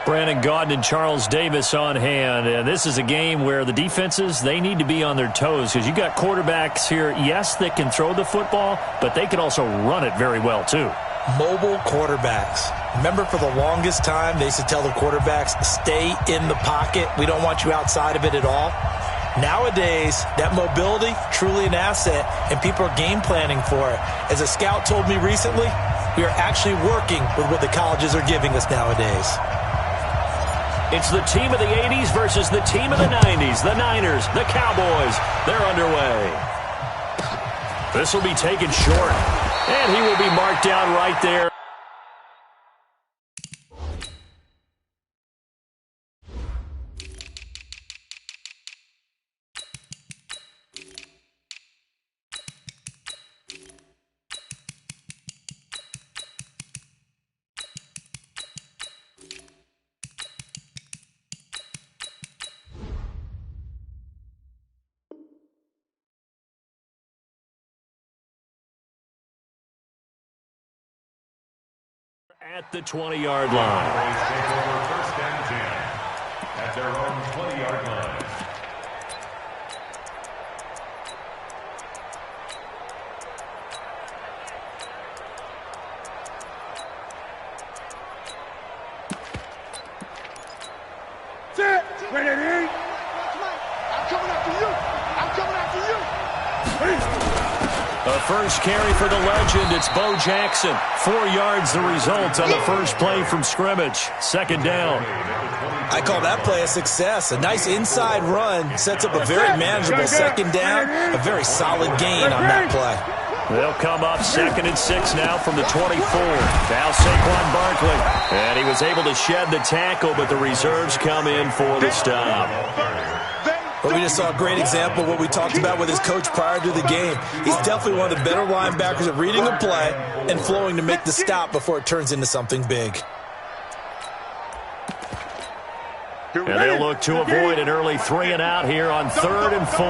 Brandon Gaudin and Charles Davis on hand. And this is a game where the defenses, they need to be on their toes because you got quarterbacks here, yes, that can throw the football, but they can also run it very well too. Mobile quarterbacks. Remember, for the longest time, they used to tell the quarterbacks, stay in the pocket. We don't want you outside of it at all. Nowadays, that mobility, truly an asset, and people are game planning for it. As a scout told me recently, we are actually working with what the colleges are giving us nowadays. It's the team of the 80s versus the team of the 90s. The Niners, the Cowboys, they're underway. This will be taken short, and he will be marked down right there. At the 20-yard line. Take over first and 10 at their own 20-yard line. Sit. Ready? I'm coming after you. I'm coming after you. The first carry for the legend, it's Bo Jackson. 4 yards the result on the first play from scrimmage. Second down. I call that play a success. A nice inside run sets up a very manageable second down. A very solid gain on that play. They'll come up 2nd and 6 now from the 24. Now Saquon Barkley. And he was able to shed the tackle, but the reserves come in for the stop. But we just saw a great example of what we talked about with his coach prior to the game. He's definitely one of the better linebackers at reading a play and flowing to make the stop before it turns into something big. And they'll look to avoid an early 3 and out here on 3rd and 4.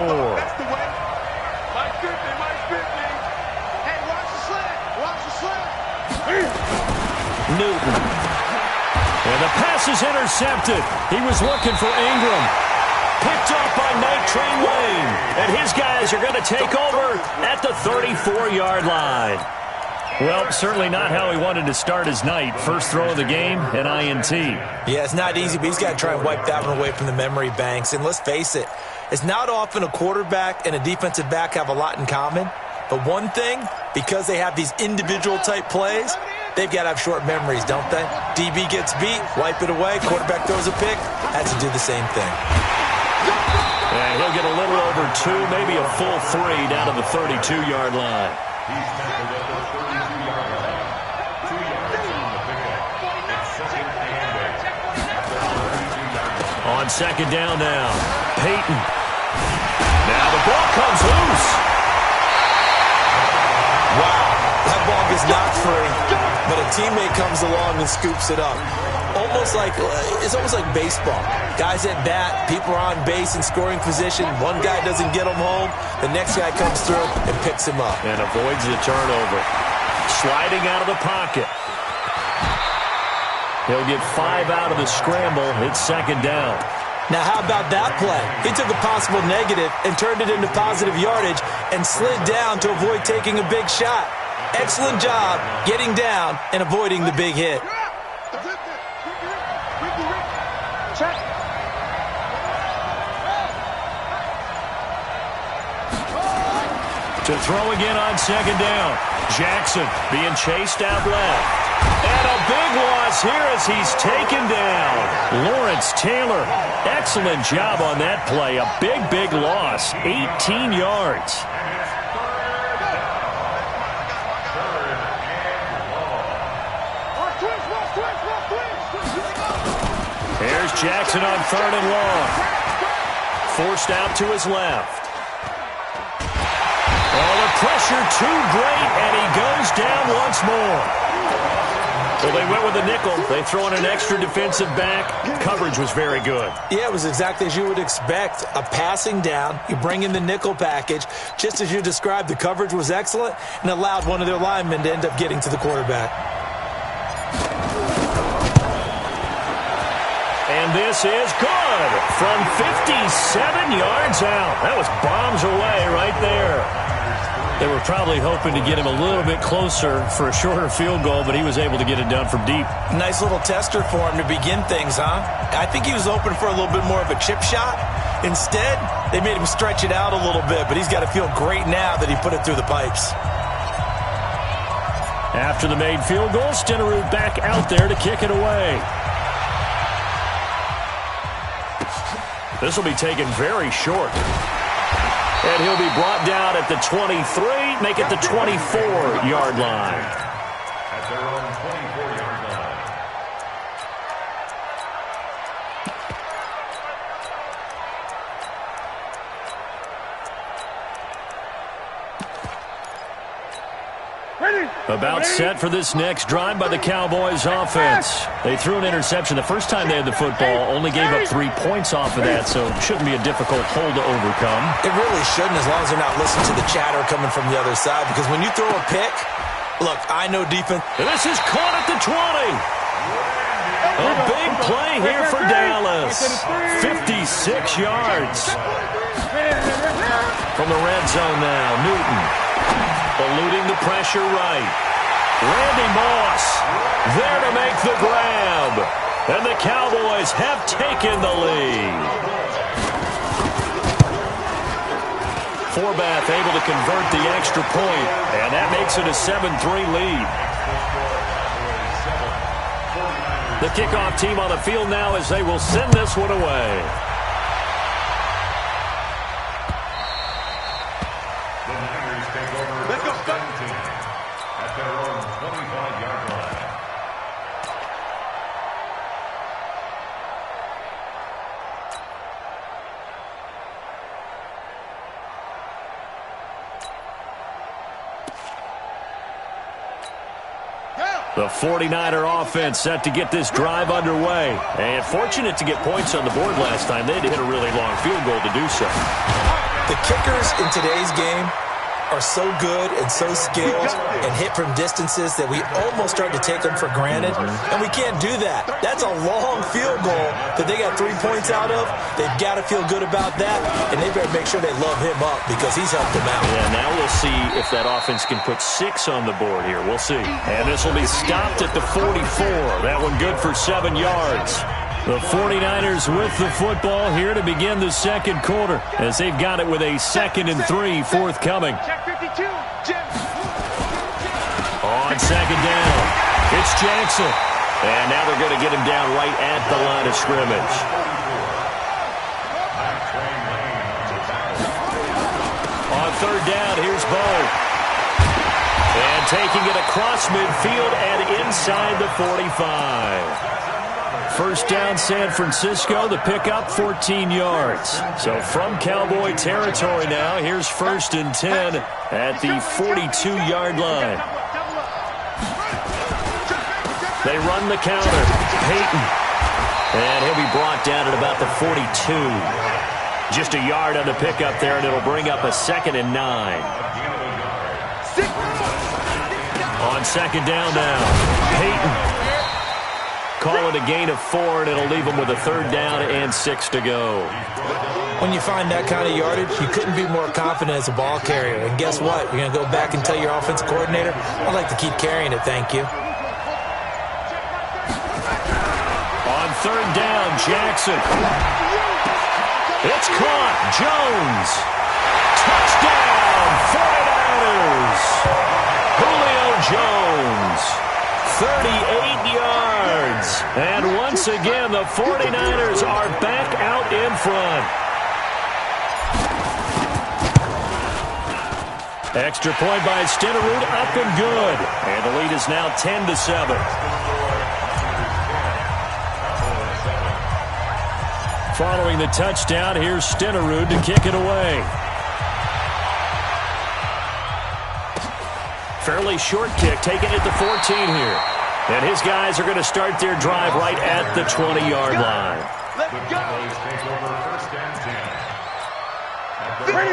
Newton. And the pass is intercepted. He was looking for Ingram. Picked up by Night Train Lane. And his guys are going to take over at the 34-yard line. Well, certainly not how he wanted to start his night. First throw of the game, an INT. Yeah, it's not easy, but he's got to try and wipe that one away from the memory banks. And let's face it, it's not often a quarterback and a defensive back have a lot in common. But one thing, because they have these individual-type plays, they've got to have short memories, don't they? DB gets beat, wipe it away, quarterback throws a pick, has to do the same thing. And he'll get a little over 2, maybe a full 3 down to the 32-yard line. He's tackled at the 32-yard line. 2 yards on the pickup. It's second and 8 at the 32-yard line. On second down now, Peyton. Now the ball comes loose. Wow, that ball gets knocked free, but a teammate comes along and scoops it up. It's almost like baseball. Guys at bat, people are on base in scoring position. One guy doesn't get him home. The next guy comes through and picks him up. And avoids the turnover. Sliding out of the pocket. He'll get 5 out of the scramble. It's second down. Now, how about that play? He took a possible negative and turned it into positive yardage and slid down to avoid taking a big shot. Excellent job getting down and avoiding the big hit. To throw again on second down. Jackson being chased out left. And a big loss here as he's taken down. Lawrence Taylor, excellent job on that play. A big loss. 18 yards. Here's Jackson on 3rd and long. Forced out to his left. Oh, the pressure too great, and he goes down once more. Well, they went with the nickel. They throw in an extra defensive back. Coverage was very good. Yeah, it was exactly as you would expect. A passing down. You bring in the nickel package. Just as you described, the coverage was excellent and allowed one of their linemen to end up getting to the quarterback. And this is good from 57 yards out. That was bombs away right there. They were probably hoping to get him a little bit closer for a shorter field goal, but he was able to get it done from deep. Nice little tester for him to begin things, huh? I think he was hoping for a little bit more of a chip shot. Instead, they made him stretch it out a little bit, but he's got to feel great now that he put it through the pipes. After the made field goal, Stenerud back out there to kick it away. This will be taken very short. And he'll be brought down at the 23, make it the 24-yard line. At their own 24-yard line. About set for this next drive by the Cowboys offense. They threw an interception the first time they had the football, only gave up 3 points off of that, so it shouldn't be a difficult hole to overcome. It really shouldn't, as long as they're not listening to the chatter coming from the other side, because when you throw a pick, look, I know defense. And this is caught at the 20. A big play here for Dallas. 56 yards. From the red zone now, Newton. Eluding the pressure right. Randy Moss there to make the grab. And the Cowboys have taken the lead. Forbath able to convert the extra point, and that makes it a 7-3 lead. The kickoff team on the field now as they will send this one away. Let's go, 17 at their own 25-yard line. The 49er offense set to get this drive underway. And fortunate to get points on the board last time. They had to hit a really long field goal to do so. The kickers in today's game are so good and so skilled and hit from distances that we almost start to take them for granted. And we can't do that. That's a long field goal that they got 3 points out of. They've got to feel good about that, and they better make sure they love him up because he's helped them out. Yeah, now we'll see if that offense can put 6 on the board here. We'll see. And this will be stopped at the 44. That one good for 7 yards. The 49ers with the football here to begin the second quarter as they've got it with a 2nd and 3 forthcoming. On second down, it's Jackson. And now they're going to get him down right at the line of scrimmage. On third down, here's Bo. And taking it across midfield and inside the 45. First down, San Francisco. The pickup, 14 yards. So from Cowboy territory now, here's 1st and 10 at the 42-yard line. They run the counter. Peyton. And he'll be brought down at about the 42. Just a yard on the pickup there, and it'll bring up a 2nd and 9. On second down now, Peyton. Call it a gain of 4, and it'll leave them with a 3rd down and 6 to go. When you find that kind of yardage, you couldn't be more confident as a ball carrier. And guess what? You're going to go back and tell your offensive coordinator, I'd like to keep carrying it, thank you. On third down, Jackson. It's caught. Jones. Touchdown, 49ers. Julio Jones. 38 yards. And once again, the 49ers are back out in front. Extra point by Stenerud, up and good. And the lead is now 10-7. Following the touchdown, here's Stenerud to kick it away. Fairly short kick, taken at the 14 here. And his guys are going to start their drive right at the 20-yard line. The Cowboys take over 1st and 10.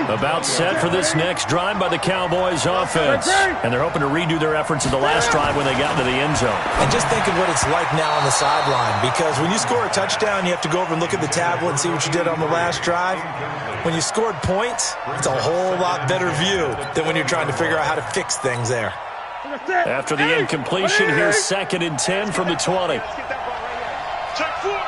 About set for this next drive by the Cowboys offense. And they're hoping to redo their efforts of the last drive when they got into the end zone. And just think of what it's like now on the sideline, because when you score a touchdown, you have to go over and look at the tablet and see what you did on the last drive. When you scored points, it's a whole lot better view than when you're trying to figure out how to fix things there. After the incompletion, here's 2nd and 10 from the 20. Check four.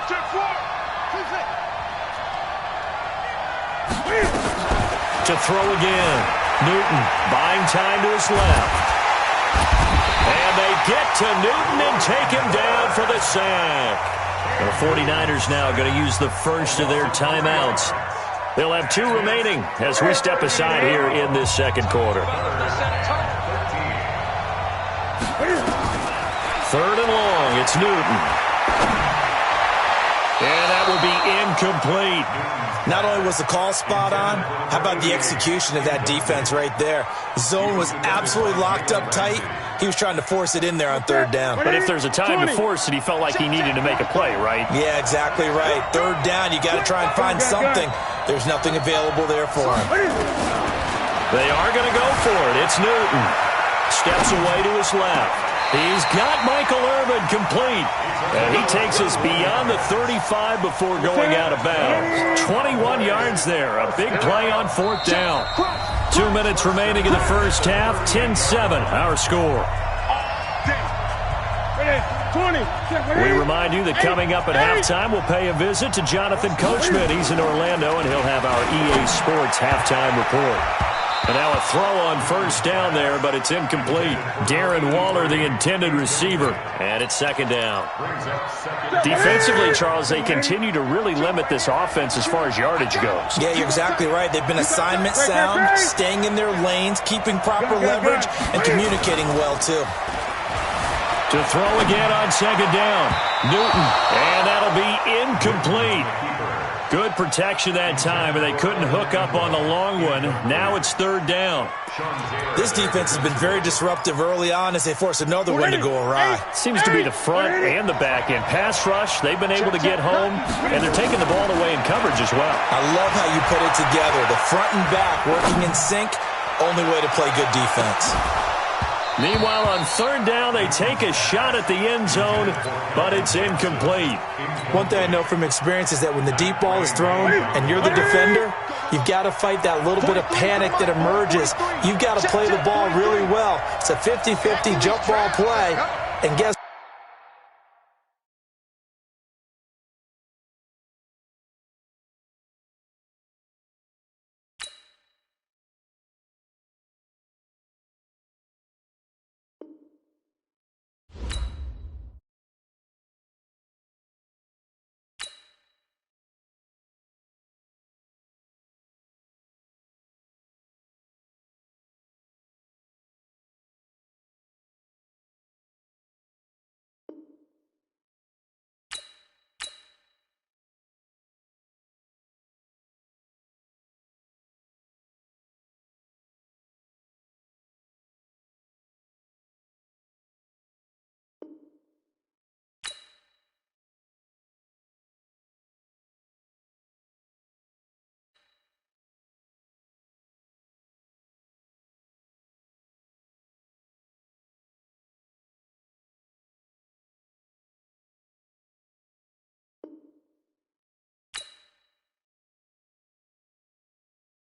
To throw again. Newton buying time to his left. And they get to Newton and take him down for the sack. The 49ers now going to use the first of their timeouts. They'll have 2 remaining as we step aside here in this second quarter. 3rd and long. It's Newton. And that will be incomplete. Not only was the call spot on, how about the execution of that defense right there? Zone was absolutely locked up tight. He was trying to force it in there on 3rd down. But if there's a time to force it, he felt like he needed to make a play, right? Yeah, exactly right. 3rd down, you got to try and find something. There's nothing available there for him. They are going to go for it. It's Newton. Steps away to his left. He's got Michael Irvin complete. And he takes us beyond the 35 before going out of bounds. 21 yards there. A big play on 4th down. 2 minutes remaining in the first half. 10-7, our score. We remind you that coming up at halftime, we'll pay a visit to Jonathan Coachman. He's in Orlando, and he'll have our EA Sports halftime report. And now a throw on 1st down there, but it's incomplete. Darren Waller, the intended receiver, and it's 2nd down. Defensively, Charles, they continue to really limit this offense as far as yardage goes. Yeah, you're exactly right. They've been assignment sound, staying in their lanes, keeping proper leverage, and communicating well, too. To throw again on 2nd down. Newton, and that'll be incomplete. Good protection that time, and they couldn't hook up on the long one. Now it's 3rd down. This defense has been very disruptive early on as they force another one to go awry. Seems to be the front and the back end. Pass rush, they've been able to get home, and they're taking the ball away in coverage as well. I love how you put it together. The front and back working in sync, only way to play good defense. Meanwhile, on 3rd down, they take a shot at the end zone, but it's incomplete. One thing I know from experience is that when the deep ball is thrown and you're the defender, you've got to fight that little bit of panic that emerges. You've got to play the ball really well. It's a 50-50 jump ball play, and guess